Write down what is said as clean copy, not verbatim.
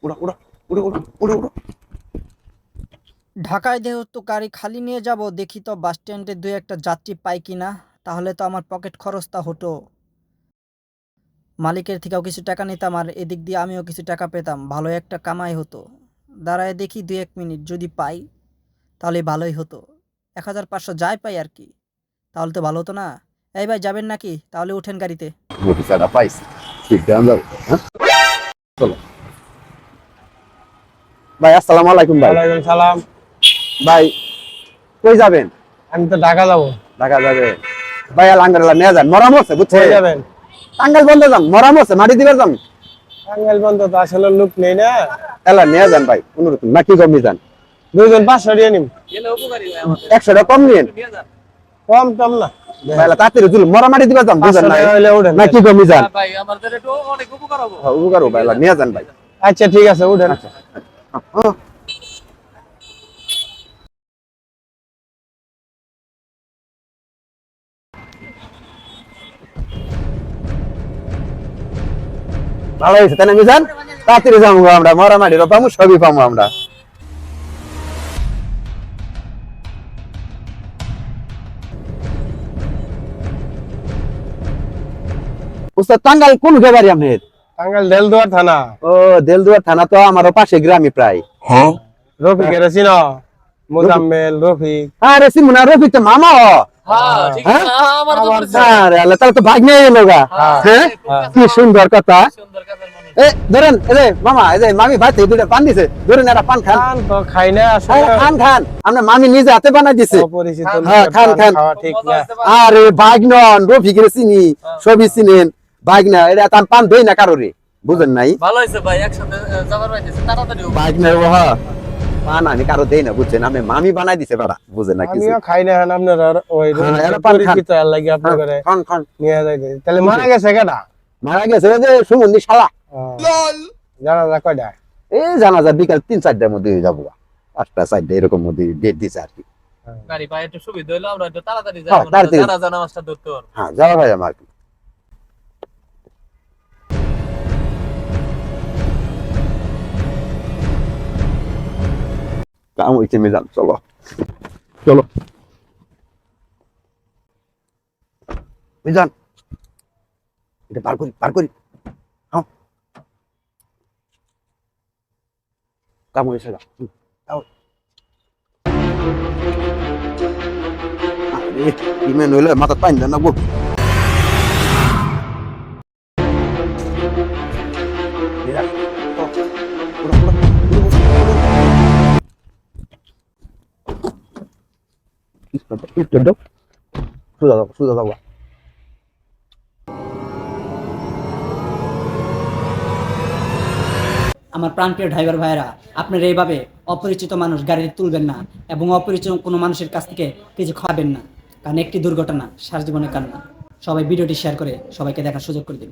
উড়া উড়া উড়ে উড়ো উড়ে উড়ো। ঢাকায় যেহেতু গাড়ি খালি নিয়ে যাব, দেখি তো বাস স্ট্যান্ডে দুই একটা যাত্রী পাই কিনা। তাহলে তো আমার পকেট খরচটা হতো, মালিকের থেকেও কিছু টাকা নিতাম আর এদিক দিয়ে আমিও কিছু টাকা পেতাম, ভালো একটা কামাই হতো। দাঁড়ায় দেখি 2-1 মিনিট যদি পাই তাহলে ভালোই হতো। 1500 যাই পাই আর কি, তাহলে তো ভালো হতো না। এই ভাই, যাবেন নাকি? তাহলে উঠেন গাড়িতে। ভিসাটা পাইছি, ঠিক দাম যাবো। হ্যাঁ, চলো ভাই। আসসালামু আলাইকুম ভাই। ওয়ালাইকুম সালাম। ভাই কই যাবেন? আমি তো ঢাকা যাবো। ঢাকা যাবে ভাই? আলহামদুলিল্লাহ নিয়ে যান, মরাম হচ্ছে বুঝছে। কই যাবেন? টাঙ্গাইল বন্ধ যান, মরাম হচ্ছে মাটি দিবার যান। টাঙ্গাইল বন্ধ তো আসলে লোক নেই না। এলা নিয়ে যান ভাই, অনুরোধ না কি কমই যান। 2 জন 500 দিয়ে নিম। 100 টাকা কম নিন কম টম না। ভাই, তাড়াতাড়ি জুল মরা মাটি দিবার যান, 500 বুঝেন না? টাকা হইলে উঠেন। না কি কমই যান। ভাই আমাদের একটু অনেক উপকার হবে। হ্যাঁ, উপকার হবে ভাই, এলা নিয়ে যান ভাই। আচ্ছা ঠিক আছে, উঠেন। হ্যাঁ। ভালো হয়েছে তাই না মিজান? তাড়াতাড়ি যাবো আমরা, মরা মাটিরও পাবো, সবই পাবো আমরা। উস্তাদ টাঙ্গাইল কোন বাড়ি আপনার? টাঙ্গাইল দেলদুয়ার থানা। ও, দেলদুয়ার থানা তো আমারও পাশে গ্রামই প্রায়। রফিকের চিনো? মুজাম্মেল, রফিক। আরে সিমুনা রফিক তো মামা হ। হ্যাঁ ঠিক আছে, আমার তো পরিচয়। আরে আল্লাহ, তাহলে তো ভাগ নিয়ে এলো গা। হ্যাঁ, কি সুন্দর কথা। সুন্দর কাজের মানুষ। এ ধরেন, এই যে মামা, এই যে মামি ভাই থেকে দুইটা পান দিছে, ধরেন একটা পান খান। খান তো খাই না আসলে। আরে খান খান, আমরা মামি নিজে হাতে বানাই দিছে। অপরিচিত হ্যাঁ, লোকের খান, পান খান। খাওয়া ঠিক মজা না। হয়েছে ভাই। আরে ভাগ নন, রফিকের চিনি, সবই চিনেন। ভাগ না, এটা তার পান দেই না কারোরে, বুঝেন নাই? ভালো হয়েছে ভাই, একসাথে যাবার পাইতেছে তাড়াতাড়ি হবে। ভাগ না ও, পান আমি কারো দেই না, বুঝছেন? আমি মামি বানাই দিছে বাড়া, বুঝেন না কিছু। আমিও খাই না। এখন আপনারা ওই হ্যাঁ, এরা পান খান। পরিচিত আর লাগি আপনার করে খান খান। নিয়ে যাইতে। তাহলে মারা গেছে কেডা? মারা গেছে ওই যে সুমন্দি শালা। জানা যা কয়টা? এই জানাজা বিকাল 3-4টার মধ্যে হয়ে যাবো, 5টা 4টা এরকম মধ্যে ডেট দিছে আর কি। গাড়ি পাই একটু সুবিধা হইলো, আমরা একটু তাড়াতাড়ি হ্যাঁ, যাই, তাড়াতাড়ি। যারা জানা মাছটা ধরতে পারবো। হ্যাঁ, যাওয়া ভাই আমার। কাম হইছে মিজান, চলো চলো মিজান, এটা পার করি পার করি। হ্যাঁ, কাম হয়েছে গা। যাও। আরে ইমেন হইলে মাথা পাইন দেন না গো। মিজান, ও, উড়ো, উড়ো, উড়ো, উড়ো, উড়ো। সোজা যাবো, সোজা যাবো। আমার প্রাণপ্রিয় ড্রাইভার ভাইয়েরা, আপনারা এইভাবে অপরিচিত মানুষ গাড়ি তুলবেন না এবং অপরিচিত কোনো মানুষের কাছ থেকে কিছু খাবেন না, কারণ একটি দুর্ঘটনা সারা জীবনে কান্না। সবাই ভিডিওটি শেয়ার করে সবাইকে দেখার সুযোগ করে দিন।